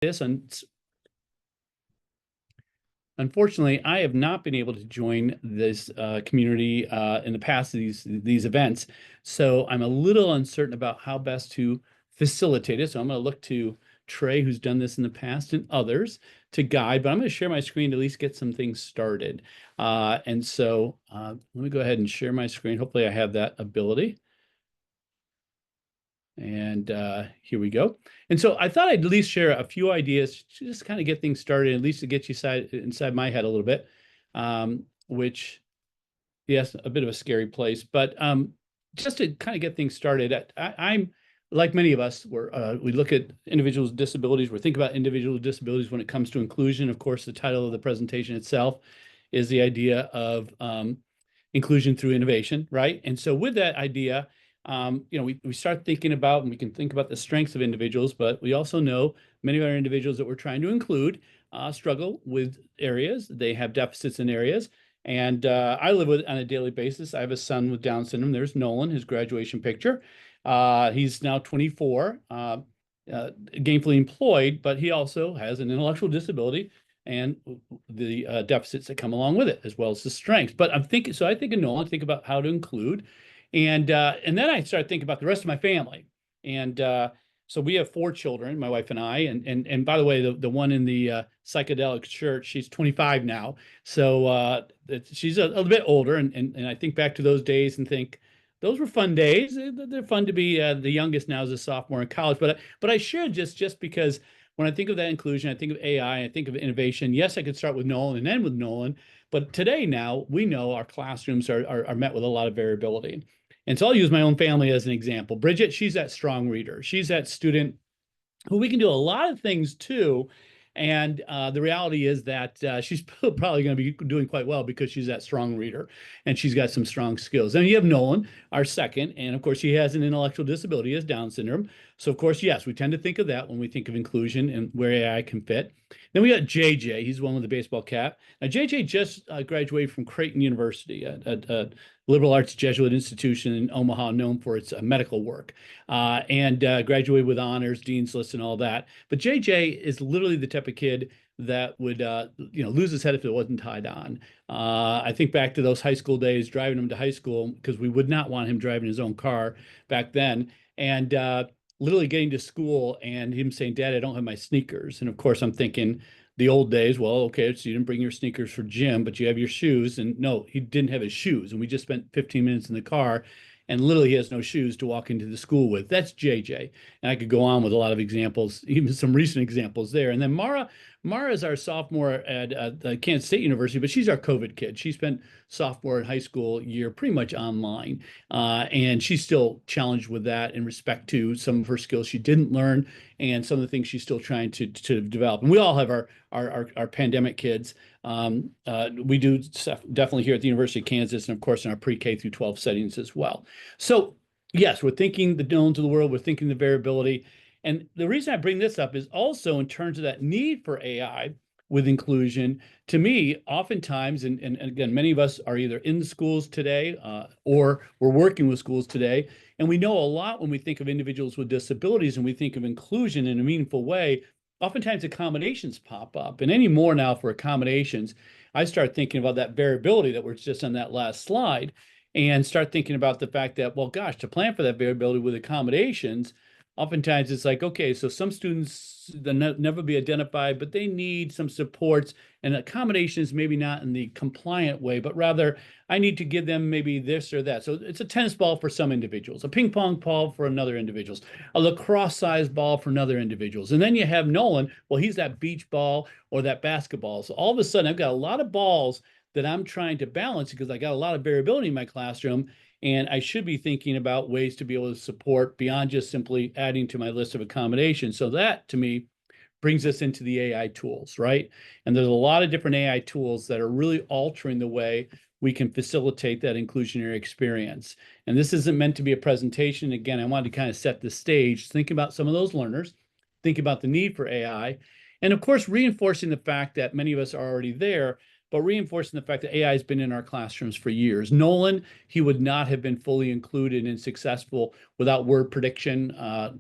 this. Unfortunately, I have not been able to join this community in the past of these events, so I'm a little uncertain about how best to facilitate it. So I'm going to look to Trey, who's done this in the past, and others to guide. But I'm going to share my screen to at least get some things started. Let me go ahead and share my screen. Hopefully, I have that ability. And here we go. And so I thought I'd at least share a few ideas to just kind of get things started, at least to get you inside my head a little bit, which, yes, a bit of a scary place. But just to kind of get things started, I'm like many of us, we look at individuals with disabilities. We think about individuals with disabilities when it comes to inclusion. Of course, the title of the presentation itself is the idea of inclusion through innovation, right? And so with that idea, we start thinking about, and we can think about the strengths of individuals, but we also know many of our individuals that we're trying to include struggle with areas. They have deficits in areas. And I live with it on a daily basis. I have a son with Down syndrome. There's Nolan, his graduation picture. He's now 24, gainfully employed, but he also has an intellectual disability and the deficits that come along with it, as well as the strengths. But I think of Nolan, think about how to include. And then I started thinking about the rest of my family. And so we have 4 children, my wife and I. And by the way, the one in the psychedelic church, she's 25 now. So she's a little bit older. And I think back to those days and think, those were fun days. They're fun to be the youngest now as a sophomore in college. But I should just because when I think of that inclusion, I think of AI, I think of innovation. Yes, I could start with Nolan and end with Nolan. But today now, we know our classrooms are met with a lot of variability. And so I'll use my own family as an example. Bridget, she's that strong reader. She's that student who we can do a lot of things to. And the reality is that she's probably going to be doing quite well because she's that strong reader and she's got some strong skills. And you have Nolan, our second, and of course, he has an intellectual disability, he has Down syndrome. So, of course, yes, we tend to think of that when we think of inclusion and where AI can fit. Then we got JJ, he's the one with the baseball cap. Now, JJ just graduated from Creighton University, a liberal arts Jesuit institution in Omaha, known for its medical work, and graduated with honors, dean's list, and all that. But JJ is literally the type of kid that would lose his head if it wasn't tied on. I think back to those high school days, driving him to high school because we would not want him driving his own car back then, and literally getting to school and him saying, "Dad, I don't have my sneakers." And of course, I'm thinking the old days, well, okay, so you didn't bring your sneakers for gym, but you have your shoes. And no, he didn't have his shoes. And we just spent 15 minutes in the car and literally he has no shoes to walk into the school with. That's JJ. And I could go on with a lot of examples, even some recent examples there. And then Mara is our sophomore at Kansas State University, but she's our COVID kid. She spent sophomore in high school year pretty much online. And she's still challenged with that in respect to some of her skills she didn't learn and some of the things she's still trying to develop. And we all have our pandemic kids. We do definitely here at the University of Kansas and of course in our pre-K through 12 settings as well. So yes, we're thinking the knowns of the world, we're thinking the variability. And the reason I bring this up is also in terms of that need for AI with inclusion. To me, oftentimes, and again, many of us are either in the schools today or we're working with schools today. And we know a lot when we think of individuals with disabilities and we think of inclusion in a meaningful way. Oftentimes accommodations pop up. And any more now for accommodations, I start thinking about that variability that was just on that last slide and start thinking about the fact that, well, gosh, to plan for that variability with accommodations, oftentimes it's like, okay, so some students they'll never be identified, but they need some supports and accommodations, maybe not in the compliant way, but rather I need to give them maybe this or that. So it's a tennis ball for some individuals, a ping pong ball for another individuals, a lacrosse sized ball for another individuals. And then you have Nolan, well, he's that beach ball or that basketball. So all of a sudden I've got a lot of balls that I'm trying to balance because I got a lot of variability in my classroom. And I should be thinking about ways to be able to support beyond just simply adding to my list of accommodations. So that, to me, brings us into the AI tools, right? And there's a lot of different AI tools that are really altering the way we can facilitate that inclusionary experience. And this isn't meant to be a presentation. Again, I wanted to kind of set the stage, think about some of those learners, think about the need for AI, and of course, reinforcing the fact that many of us are already there, but reinforcing the fact that AI has been in our classrooms for years. Nolan, he would not have been fully included and successful without word prediction,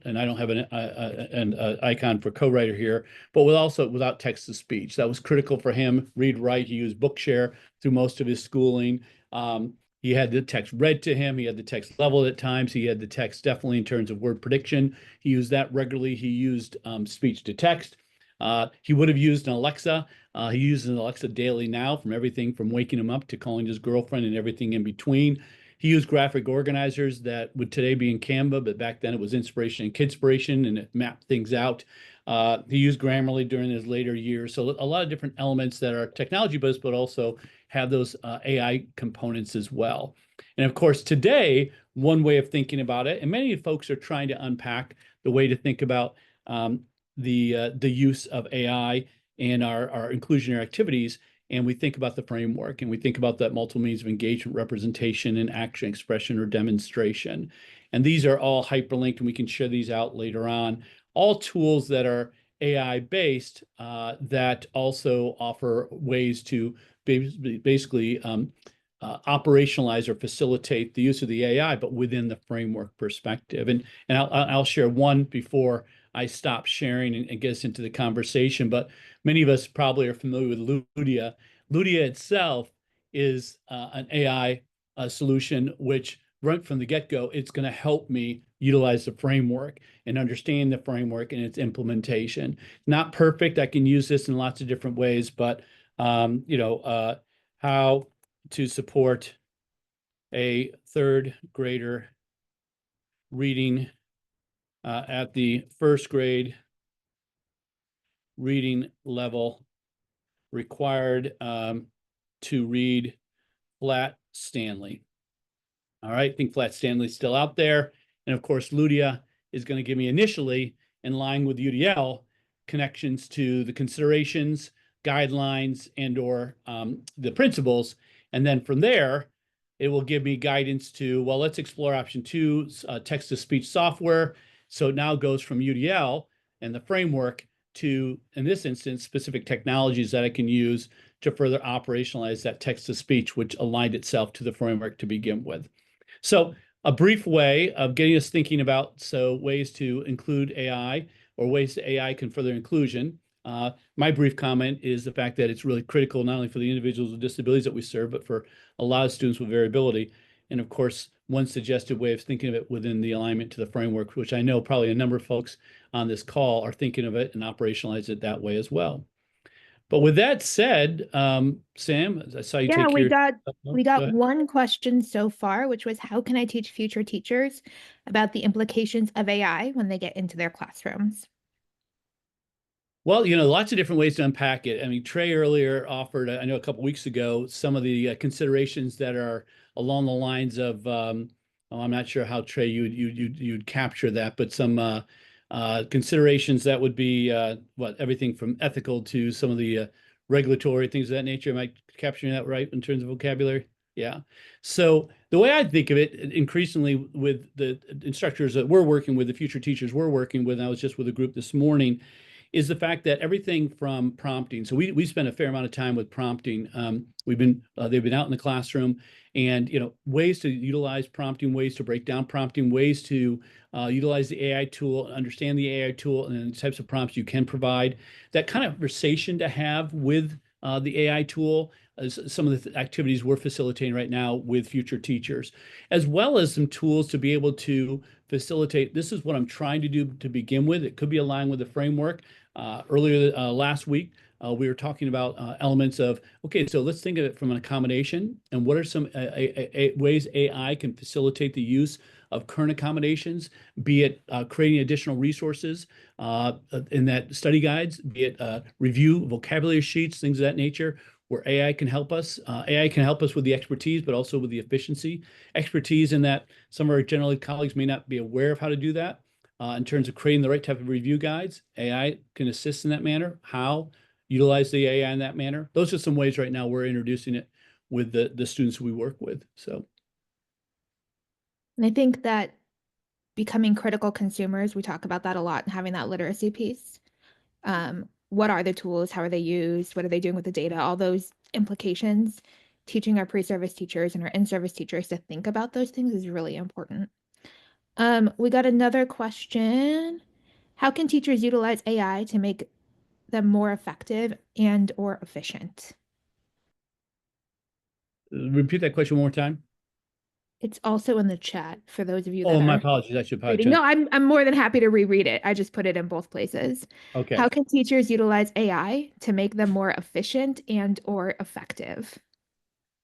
and I don't have an icon for co-writer here, but without text to speech. That was critical for him. Read, write. He used Bookshare through most of his schooling. He had the text read to him. He had the text leveled at times. He had the text definitely in terms of word prediction. He used that regularly. He used speech to text. He would have used an Alexa. He uses an Alexa daily now, from everything from waking him up to calling his girlfriend and everything in between. He used graphic organizers that would today be in Canva, but back then it was Inspiration and Kidspiration, and it mapped things out. He used Grammarly during his later years. So a lot of different elements that are technology-based, but also have those AI components as well. And of course, today, one way of thinking about it, and many folks are trying to unpack the way to think about the use of AI in our inclusionary activities, and we think about the framework, and we think about that multiple means of engagement, representation, and action, expression, or demonstration. And these are all hyperlinked, and we can share these out later on. All tools that are AI-based that also offer ways to basically operationalize or facilitate the use of the AI, but within the framework perspective. And I'll share one before I stop sharing and get us into the conversation. But many of us probably are familiar with Ludia. Ludia itself is an AI solution, which right from the get-go, it's going to help me utilize the framework and understand the framework and its implementation. Not perfect. I can use this in lots of different ways, but how to support a third grader reading at the first grade reading level, required to read Flat Stanley. All right, I think Flat Stanley's still out there. And of course, Ludia is going to give me initially, in line with UDL, connections to the considerations, guidelines, and or the principles. And then from there, it will give me guidance to, well, let's explore option 2, text-to-speech software. So it now goes from UDL and the framework to, in this instance, specific technologies that I can use to further operationalize that text-to-speech, which aligned itself to the framework to begin with. So a brief way of getting us thinking about ways to include AI, or ways that AI can further inclusion. My brief comment is the fact that it's really critical not only for the individuals with disabilities that we serve, but for a lot of students with variability. And of course, one suggested way of thinking of it within the alignment to the framework, which I know probably a number of folks on this call are thinking of it and operationalize it that way as well. But with that said, Sam, I saw you take we your... got one question so far, which was, how can I teach future teachers about the implications of AI when they get into their classrooms? Well, lots of different ways to unpack it. I mean, Trey earlier offered, I know a couple weeks ago, some of the considerations that are along the lines of, I'm not sure how, Trey, you'd capture that, but some considerations that would be everything from ethical to some of the regulatory things of that nature. Am I capturing that right in terms of vocabulary? Yeah. So the way I think of it, increasingly with the instructors that we're working with, the future teachers we're working with, and I was just with a group this morning, is the fact that everything from prompting. So we spend a fair amount of time with prompting. They've been out in the classroom, and ways to utilize prompting, ways to break down prompting, ways to utilize the AI tool, understand the AI tool, and the types of prompts you can provide. That kind of conversation to have with the AI tool, some of the activities we're facilitating right now with future teachers, as well as some tools to be able to facilitate. This is what I'm trying to do to begin with. It could be aligned with the framework. Earlier last week, we were talking about elements of, okay, so let's think of it from an accommodation, and what are some ways AI can facilitate the use of current accommodations, be it creating additional resources in that study guides, be it review vocabulary sheets, things of that nature, where AI can help us. AI can help us with the expertise, but also with the efficiency. Expertise in that some of our general ed colleagues may not be aware of how to do that. In terms of creating the right type of review guides, AI can assist in that manner. How utilize the AI in that manner? Those are some ways right now we're introducing it with the students we work with. So, and I think that becoming critical consumers, we talk about that a lot, and having that literacy piece. What are the tools? How are they used? What are they doing with the data? All those implications, teaching our pre-service teachers and our in-service teachers to think about those things is really important. We got another question. How can teachers utilize AI to make them more effective and or efficient? Repeat that question one more time. It's also in the chat for those of you Oh, that my are apologies. I should probably reading. turn. No, I'm more than happy to reread it. I just put it in both places. Okay. How can teachers utilize AI to make them more efficient and or effective?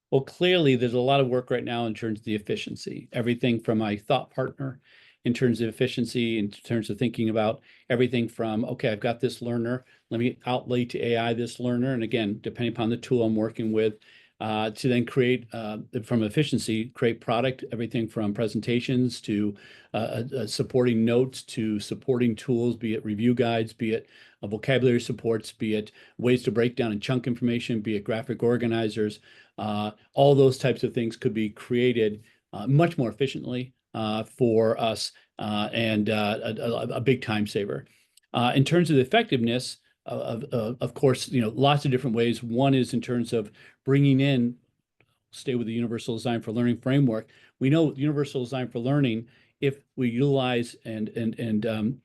Well, clearly, there's a lot of work right now in terms of the efficiency, everything from my thought partner in terms of efficiency, in terms of thinking about everything from, okay, I've got this learner, let me outlay to AI this learner. And again, depending upon the tool I'm working with, to then create, from efficiency, create product, everything from presentations to supporting notes to supporting tools, be it review guides, be it vocabulary supports, be it ways to break down and chunk information, be it graphic organizers. All those types of things could be created much more efficiently for us and a big time saver. In terms of the effectiveness, of course, lots of different ways. One is in terms of bringing in, stay with the Universal Design for Learning framework. We know Universal Design for Learning, if we utilize and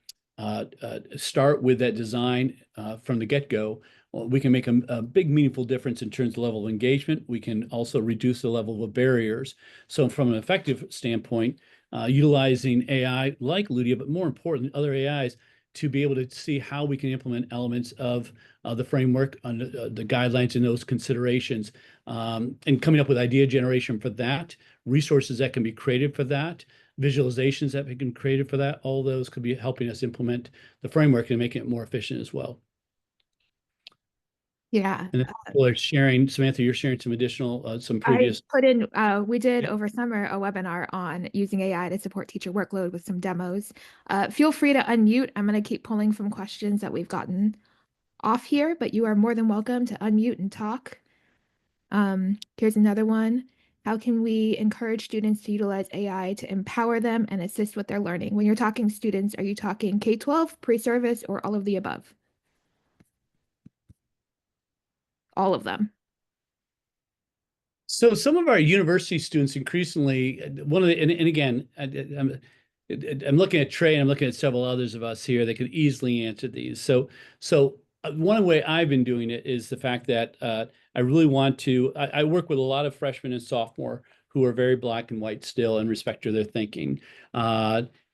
start with that design from the get-go, we can make a big meaningful difference in terms of level of engagement. We can also reduce the level of barriers. So from an effective standpoint, utilizing AI like Ludia, but more important, other AIs, to be able to see how we can implement elements of the framework, the guidelines and those considerations, and coming up with idea generation for that, resources that can be created for that, visualizations that we can create for that. All those could be helping us implement the framework and making it more efficient as well. Yeah. And then people are sharing, Samantha, you're sharing some additional, some I previous. put in, we did Yeah. over summer a webinar on using AI to support teacher workload with some demos. Feel free to unmute. I'm going to keep pulling from questions that we've gotten off here, but you are more than welcome to unmute and talk. Here's another one. How can we encourage students to utilize AI to empower them and assist with their learning? When you're talking students, are you talking K-12, pre-service, or all of the above? All of them. So some of our university students increasingly, one of the, and again, I'm looking at Trey and I'm looking at several others of us here that could easily answer these. So one way I've been doing it is the fact that I really want to, I work with a lot of freshmen and sophomore who are very black and white still in respect to their thinking,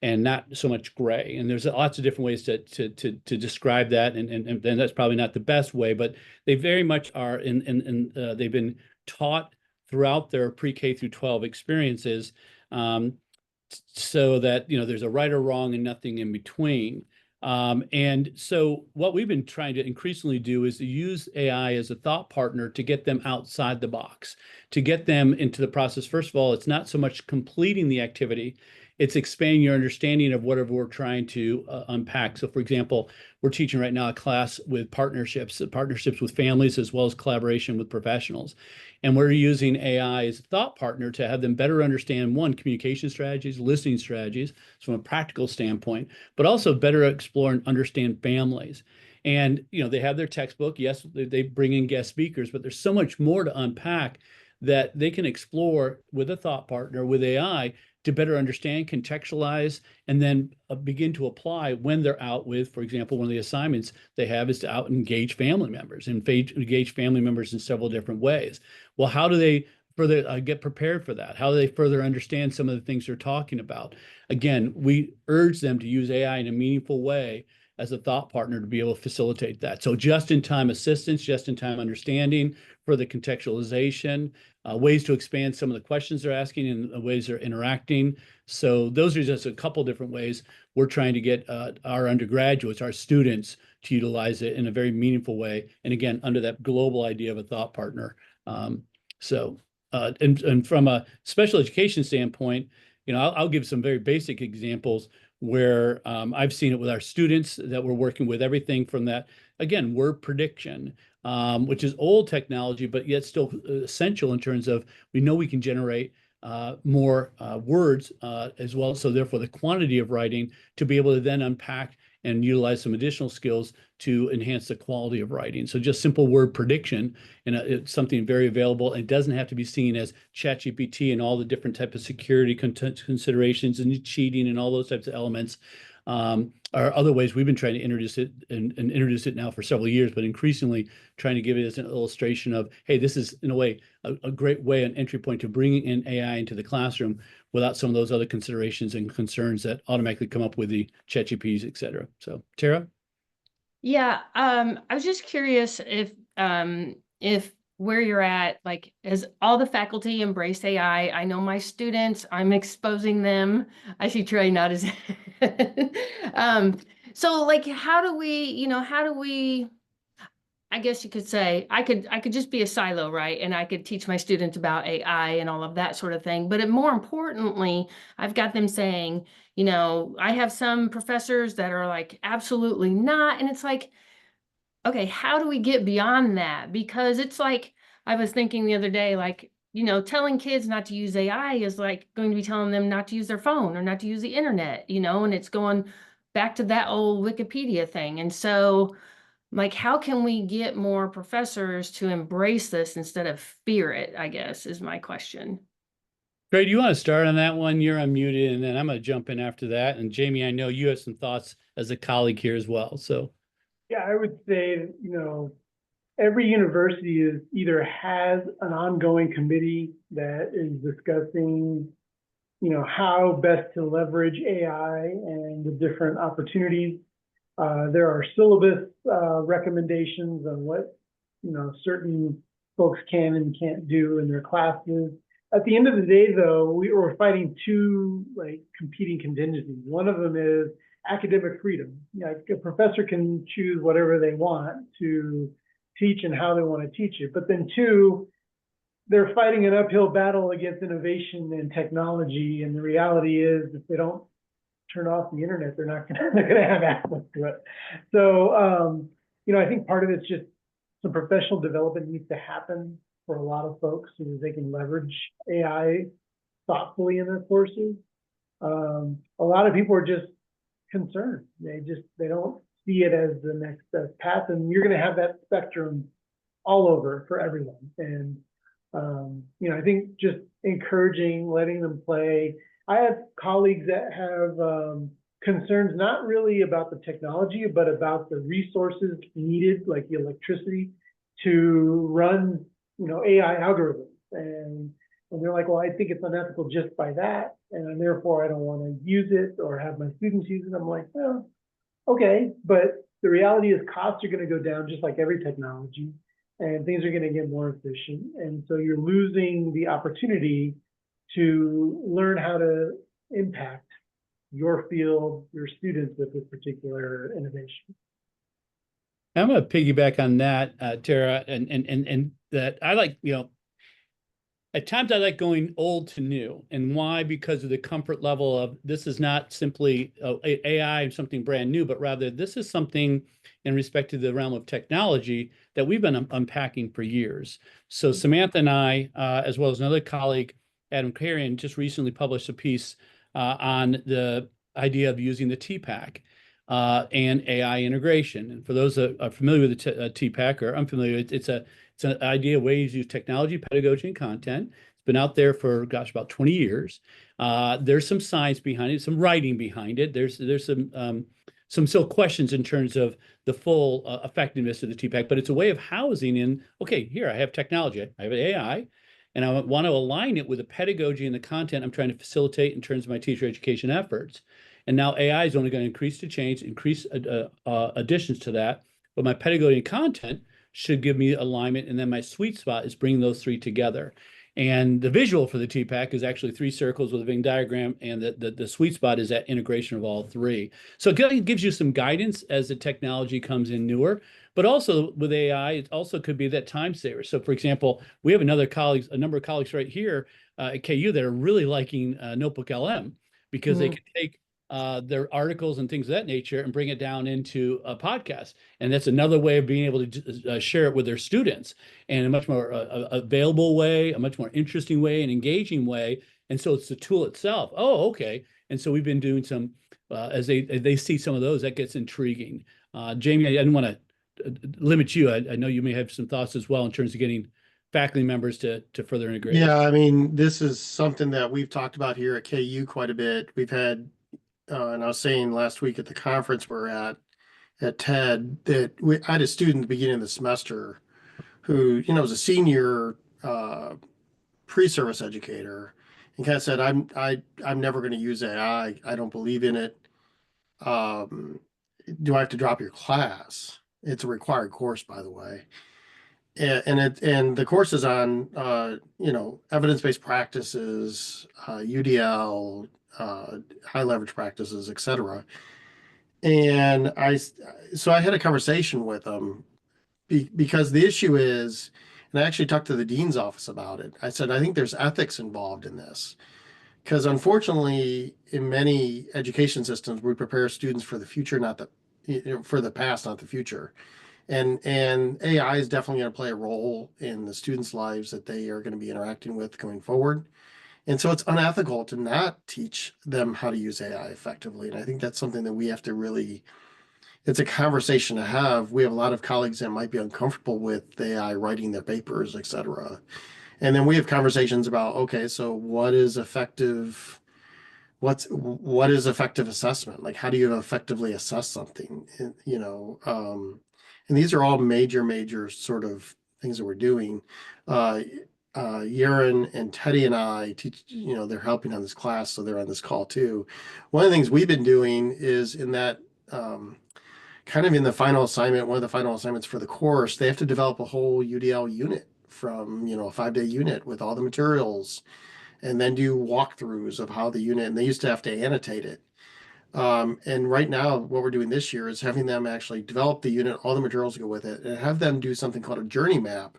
and not so much gray. And there's lots of different ways to describe that, and that's probably not the best way, but they very much are they've been taught throughout their pre-K through 12 experiences, so that there's a right or wrong and nothing in between. And so what we've been trying to increasingly do is to use AI as a thought partner to get them outside the box, to get them into the process. First of all, it's not so much completing the activity, it's expanding your understanding of whatever we're trying to unpack. So for example, we're teaching right now a class with partnerships with families as well as collaboration with professionals. And we're using AI as a thought partner to have them better understand, one, communication strategies, listening strategies from a practical standpoint, but also better explore and understand families. And they have their textbook. Yes, they bring in guest speakers, but there's so much more to unpack that they can explore with a thought partner, with AI, to better understand, contextualize, and then begin to apply when they're out with, for example, one of the assignments they have is to out and engage family members, and engage family members in several different ways. Well, how do they further get prepared for that? How do they further understand some of the things they're talking about? Again, we urge them to use AI in a meaningful way as a thought partner to be able to facilitate that. So just-in-time assistance, just-in-time understanding, further contextualization, ways to expand some of the questions they're asking and ways they're interacting. So those are just a couple different ways we're trying to get our undergraduates, our students, to utilize it in a very meaningful way. And again, under that global idea of a thought partner. And from a special education standpoint, I'll give some very basic examples where I've seen it with our students that we're working with, everything from that, again, word prediction, which is old technology, but yet still essential in terms of we know we can generate more words as well. So therefore, the quantity of writing to be able to then unpack and utilize some additional skills to enhance the quality of writing. So just simple word prediction, and it's something very available. And it doesn't have to be seen as ChatGPT and all the different type of security considerations and cheating and all those types of elements. Are other ways we've been trying to introduce it and introduce it now for several years, but increasingly trying to give it as an illustration of, hey, this is in a way a great way, an entry point to bringing in AI into the classroom without some of those other considerations and concerns that automatically come up with the ChatGPTs, et cetera. So, Tara? Yeah, I was just curious if where you're at, like, has all the faculty embraced AI? I know my students, I'm exposing them. I see Trey nod his head. So like, how do we, I guess you could say, I could just be a silo, right? And I could teach my students about AI and all of that sort of thing. But more importantly, I've got them saying, I have some professors that are like, absolutely not. And it's like, okay, how do we get beyond that? Because it's like, I was thinking the other day, like, telling kids not to use AI is like going to be telling them not to use their phone or not to use the internet, and it's going back to that old Wikipedia thing. And so, like, how can we get more professors to embrace this instead of fear it, I guess, is my question. Trey, do you want to start on that one? You're unmuted, and then I'm going to jump in after that. And Jamie, I know you have some thoughts as a colleague here as well. So, Yeah, I would say, every university either has an ongoing committee that is discussing, how best to leverage AI and the different opportunities. There are syllabus recommendations on what, certain folks can and can't do in their classes. At the end of the day, though, we were fighting two competing contingencies. One of them is academic freedom. Like, a professor can choose whatever they want to teach and how they want to teach it. But then two, they're fighting an uphill battle against innovation and technology. And the reality is, if they don't turn off the internet, they're not gonna have access to it. So, I think part of it's just some professional development needs to happen for a lot of folks so that they can leverage AI thoughtfully in their courses. A lot of people are just concerned. They don't see it as the next best path, and you're going to have that spectrum all over for everyone. And I think just encouraging, letting them play. I have colleagues that have concerns not really about the technology, but about the resources needed, like the electricity, to run AI algorithms. And they're like, well, I think it's unethical just by that, and therefore I don't want to use it or have my students use it. I'm like, well, okay, but the reality is costs are going to go down just like every technology, and things are going to get more efficient. And so you're losing the opportunity to learn how to impact your field, your students with this particular innovation. I'm going to piggyback on that, Tara, and that I like, at times I like going old to new. And why? Because of the comfort level of this is not simply AI and something brand new, but rather this is something in respect to the realm of technology that we've been unpacking for years. So Samantha and I, as well as another colleague, Adam Carrion, just recently published a piece on the idea of using the TPAC and AI integration. And for those that are familiar with the TPAC or unfamiliar, it's an idea of ways to use technology, pedagogy, and content. It's been out there for, about 20 years. There's some science behind it, some writing behind it. There's some still questions in terms of the full effectiveness of the TPAC, but it's a way of housing in, okay, here I have technology, I have an AI, and I want to align it with the pedagogy and the content I'm trying to facilitate in terms of my teacher education efforts. And now AI is only going to increase additions to that, but my pedagogy and content should give me alignment, and then my sweet spot is bringing those three together. And the visual for the TPAC is actually 3 circles with a Venn diagram, and the sweet spot is that integration of all 3. So it gives you some guidance as the technology comes in newer, but also with AI, it also could be that time saver. So for example, we have a number of colleagues right here at KU that are really liking Notebook LM because they can take their articles and things of that nature and bring it down into a podcast. And that's another way of being able to share it with their students in a much more available way, a much more interesting way, and engaging way. And so it's the tool itself. Oh, okay. And so we've been doing some as they see some of those, that gets intriguing. Jamie, I didn't want to limit you. I know you may have some thoughts as well in terms of getting faculty members to further integrate it. Yeah, I mean, this is something that we've talked about here at KU quite a bit. We've had, and I was saying last week at the conference we're at TED, that I had a student at the beginning of the semester who, was a senior pre-service educator and kind of said, I'm never going to use AI. I don't believe in it. Do I have to drop your class? It's a required course, by the way. And the course is on evidence-based practices, UDL, high leverage practices, etc. And so I had a conversation with them because the issue is, and I actually talked to the dean's office about it. I said, I think there's ethics involved in this. Because unfortunately, in many education systems, we prepare students for the future, not for the past, not the future. And AI is definitely going to play a role in the students' lives that they are going to be interacting with going forward. And so it's unethical to not teach them how to use AI effectively. And I think that's something that we have to really, it's a conversation to have. We have a lot of colleagues that might be uncomfortable with AI writing their papers, et cetera. And then we have conversations about, okay, so what is effective assessment? Like, how do you effectively assess something? And these are all major sort of things that we're doing. Yaron and Teddy and I teach, they're helping on this class, so they're on this call too. One of the things we've been doing is in that, kind of in the final assignment, one of the final assignments for the course, they have to develop a whole UDL unit from, a 5-day unit with all the materials, and then do walkthroughs of how the unit, and they used to have to annotate it. And right now, what we're doing this year is having them actually develop the unit, all the materials go with it, and have them do something called a journey map,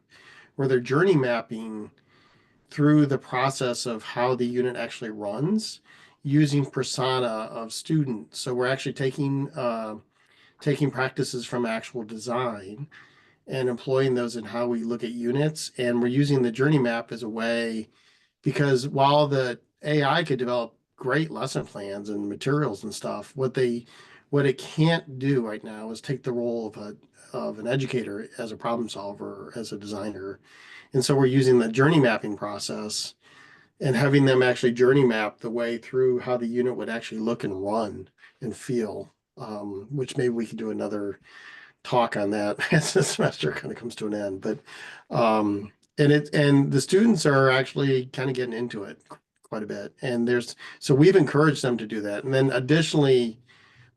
where they're journey mapping through the process of how the unit actually runs using persona of students. So we're actually taking practices from actual design and employing those in how we look at units. And we're using the journey map as a way, because while the AI could develop great lesson plans and materials and stuff, what it can't do right now is take the role of an educator as a problem solver, as a designer. And so we're using the journey mapping process and having them actually journey map the way through how the unit would actually look and run and feel, which maybe we could do another talk on that as the semester kind of comes to an end. But and the students are actually kind of getting into it quite a bit. And so we've encouraged them to do that. And then additionally,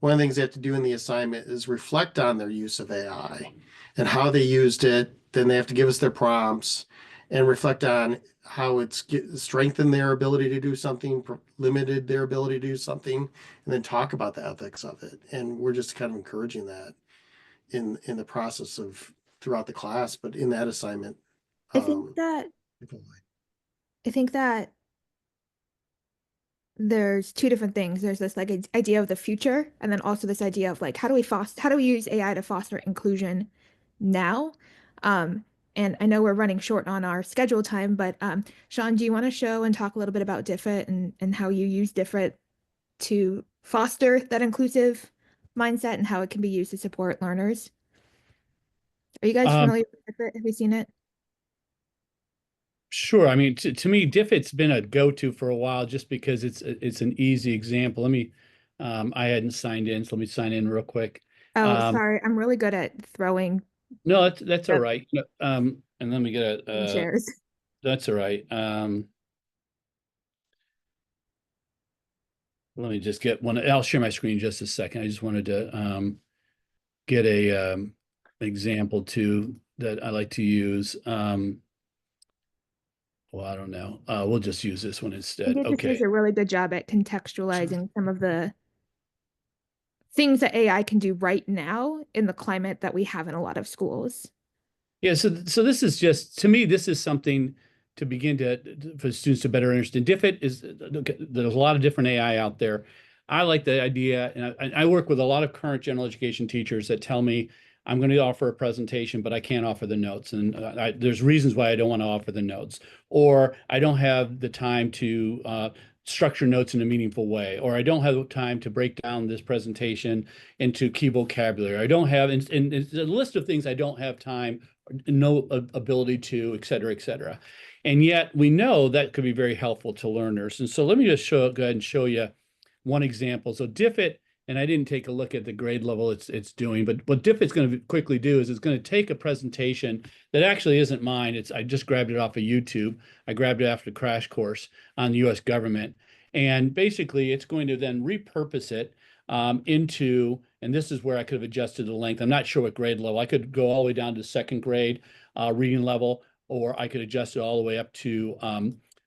one of the things they have to do in the assignment is reflect on their use of AI and how they used it. Then they have to give us their prompts and reflect on how it's strengthened their ability to do something, limited their ability to do something, and then talk about the ethics of it. And we're just kind of encouraging that in the process of throughout the class, but in that assignment. I think that there's two different things. There's this like idea of the future, and then also this idea of like how do we use AI to foster inclusion now? And I know we're running short on our schedule time, but Sean, do you want to show and talk a little bit about DFIT and how you use DFIT to foster that inclusive mindset and how it can be used to support learners? Are you guys familiar with DFIT? Have you seen it? Sure. I mean, to me, DFIT's been a go-to for a while just because it's an easy example. Let me, I hadn't signed in, so let me sign in real quick. Oh, sorry. I'm really good at throwing No, that's all right. And let me get shares. that's all right. Let me just get one. I'll share my screen just a second. I just wanted to get a example too that I like to use. Well, I don't know. We'll just use this one instead. It just does Okay. a really good job at contextualizing some of the things that AI can do right now in the climate that we have in a lot of schools. Yeah, so this is just, to me, this is something to begin for students to better understand. DFIT is, there's a lot of different AI out there. I like the idea, and I work with a lot of current general education teachers that tell me I'm going to offer a presentation, but I can't offer the notes. And there's reasons why I don't want to offer the notes, or I don't have the time to structure notes in a meaningful way, or I don't have time to break down this presentation into key vocabulary. I don't have, and it's a list of things I don't have time, no ability to, et cetera, et cetera. And yet we know that could be very helpful to learners. And so let me just go ahead and show you one example. So DFIT, and I didn't take a look at the grade level it's doing, but what DFIT's going to quickly do is it's going to take a presentation that actually isn't mine. I just grabbed it off of YouTube. I grabbed it after the crash course on the U.S. government. And basically, it's going to then repurpose it into, and this is where I could have adjusted the length. I'm not sure what grade level. I could go all the way down to second grade reading level, or I could adjust it all the way up to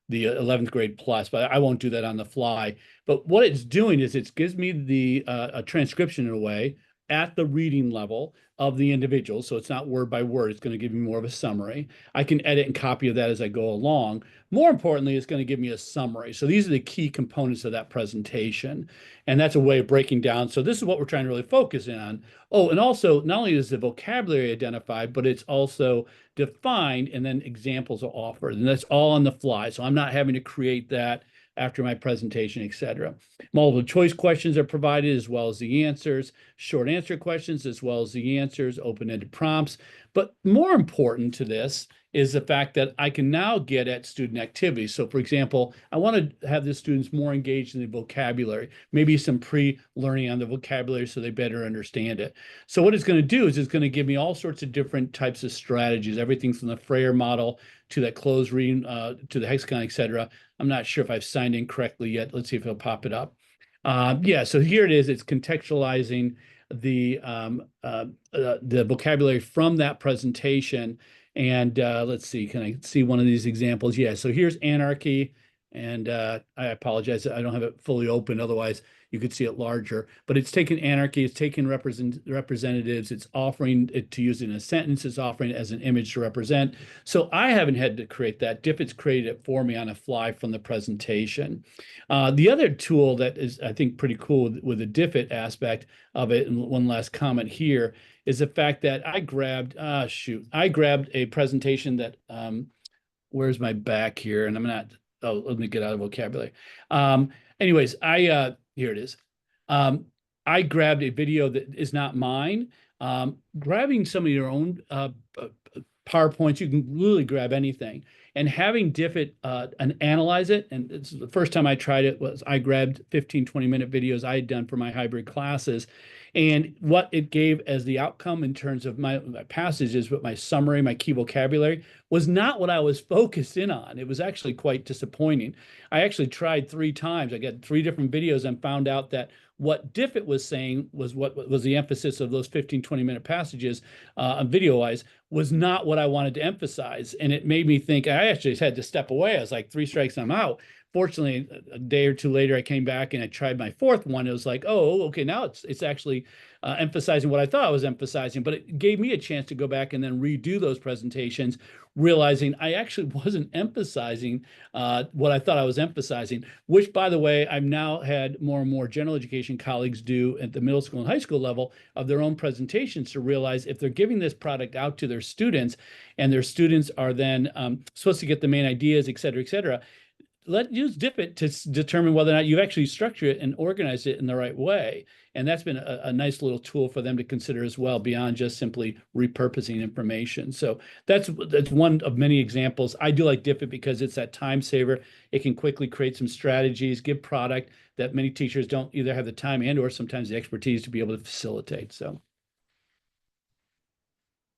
the 11th grade plus, but I won't do that on the fly. But what it's doing is it gives me the a transcription in a way at the reading level of the individual. So it's not word by word. It's going to give me more of a summary. I can edit and copy of that as I go along. More importantly, it's going to give me a summary. So these are the key components of that presentation. And that's a way of breaking down. So this is what we're trying to really focus in on. Oh, and also not only is the vocabulary identified, but it's also defined, and then examples are offered. And that's all on the fly. So I'm not having to create that after my presentation, et cetera. Multiple choice questions are provided as well as the answers, short answer questions as well as the answers, open-ended prompts. But more important to this is the fact that I can now get at student activities. So for example, I want to have the students more engaged in the vocabulary, maybe some pre-learning on the vocabulary so they better understand it. So what it's going to do is it's going to give me all sorts of different types of strategies, everything from the Freyer model to that closed reading, to the hexagon, et cetera. I'm not sure if I've signed in correctly yet. Let's see if it'll pop it up. Yeah, so here it is. It's contextualizing the vocabulary from that presentation. And let's see, can I see one of these examples? Yeah, so here's anarchy. And I apologize, I don't have it fully open. Otherwise, you could see it larger. But it's taking anarchy, it's taking representatives, it's offering it to use in a sentence, it's offering it as an image to represent. So I haven't had to create that. DFIT's created it for me on a fly from the presentation. The other tool that is, I think, pretty cool with the DFIT aspect of it, and one last comment here, is the fact that I grabbed, I grabbed a presentation that, where's my back here? And I'm not, oh, let me get out of vocabulary. Anyways, here it is. I grabbed a video that is not mine. Grabbing some of your own PowerPoints, you can really grab anything. And having DFIT and analyze it, and this is the first time I tried it, was I grabbed 15, 20-minute videos I had done for my hybrid classes. And what it gave as the outcome in terms of my passages, but my summary, my key vocabulary, was not what I was focused in on. It was actually quite disappointing. I actually tried 3 times. I got 3 different videos and found out that what DFIT was saying was what was the emphasis of those 15, 20-minute passages video-wise was not what I wanted to emphasize. And it made me think, I actually had to step away. I was like, 3 strikes, I'm out. Fortunately, a day or 2 later, I came back and I tried my 4th one. It was like, oh, okay, now it's actually emphasizing what I thought I was emphasizing, but it gave me a chance to go back and then redo those presentations, realizing I actually wasn't emphasizing what I thought I was emphasizing, which, by the way, I've now had more and more general education colleagues do at the middle school and high school level of their own presentations to realize if they're giving this product out to their students and their students are then supposed to get the main ideas, et cetera, use DFIT to determine whether or not you've actually structured it and organized it in the right way. And that's been a nice little tool for them to consider as well, beyond just simply repurposing information. So that's one of many examples. I do like DFIT because it's that time saver. It can quickly create some strategies, give product that many teachers don't either have the time and or sometimes the expertise to be able to facilitate. So.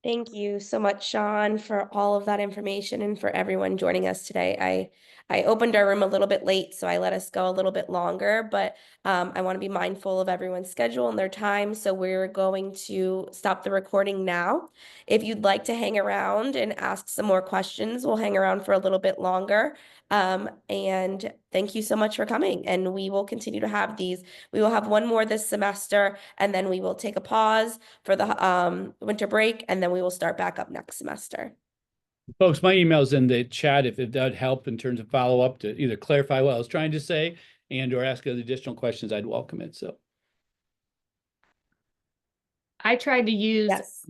Thank you so much, Sean, for all of that information and for everyone joining us today. I opened our room a little bit late, so I let us go a little bit longer, but I want to be mindful of everyone's schedule and their time, so we're going to stop the recording now. If you'd like to hang around and ask some more questions, we'll hang around for a little bit longer. And thank you so much for coming, and we will continue to have these. We will have one more this semester, and then we will take a pause for the winter break, and then we will start back up next semester. Folks, my email's in the chat if that would help in terms of follow-up to either clarify what I was trying to say and or ask additional questions. I'd welcome it. So I tried to use, Yes.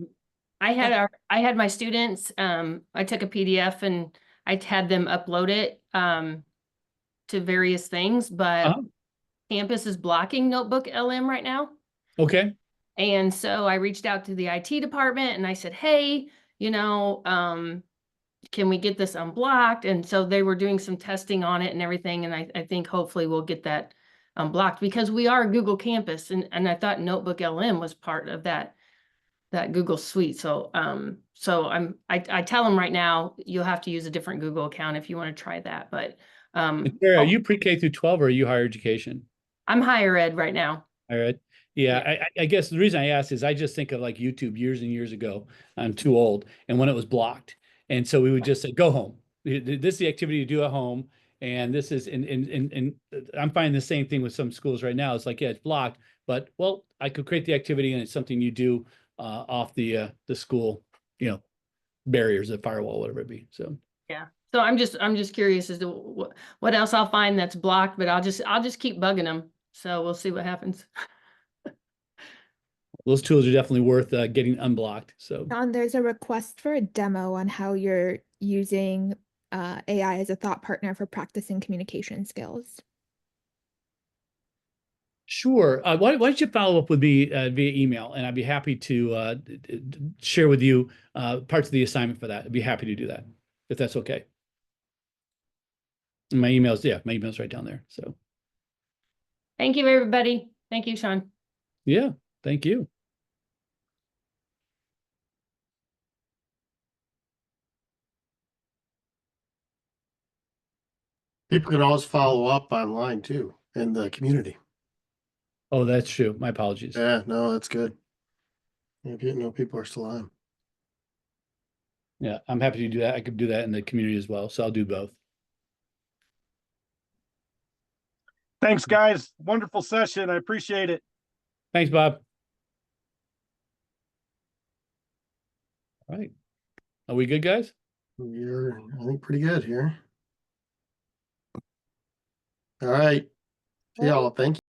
I had my students, I took a PDF and I had them upload it to to various things, but Uh-huh. campus is blocking Notebook LM right now. Okay. And so I reached out to the IT department and I said, hey, you know, can we get this unblocked? And so they were doing some testing on it and everything. And I think hopefully we'll get that unblocked, because we are Google Campus. And I thought Notebook LM was part of that Google Suite. So I tell them right now, you'll have to use a different Google account if you want to try that. But And Sarah, are you pre-K through 12 or are you higher education? I'm higher ed right now. All right. Yeah, I guess the reason I asked is I just think of like YouTube years and years ago. I'm too old, and when it was blocked, and so we would just say, "Go home. This is the activity you do at home." And this is, and I'm finding the same thing with some schools right now. It's like, yeah, it's blocked, but well, I could create the activity, and it's something you do off the school, barriers, the firewall, whatever it be. So Yeah. So I'm just curious as to what else I'll find that's blocked, but I'll just keep bugging them. So we'll see what happens. those tools are definitely worth getting unblocked. So John, there's a request for a demo on how you're using AI as a thought partner for practicing communication skills. sure. Why don't you follow up with me via email, and I'd be happy to share with you parts of the assignment for that. I'd be happy to do that if that's okay. And my email's right down there. So Thank you, everybody. Thank you, Sean. yeah, thank you. People can always follow up online too in the community. Oh, that's true. My apologies. Yeah, no, that's good. If you know people are still on. Yeah, I'm happy to do that. I could do that in the community as well. So I'll do both. Thanks, guys. Wonderful session. I appreciate it. Thanks, Bob. All right. Are we good, guys? You're, I think, pretty good here. All right. See y'all. Thank you.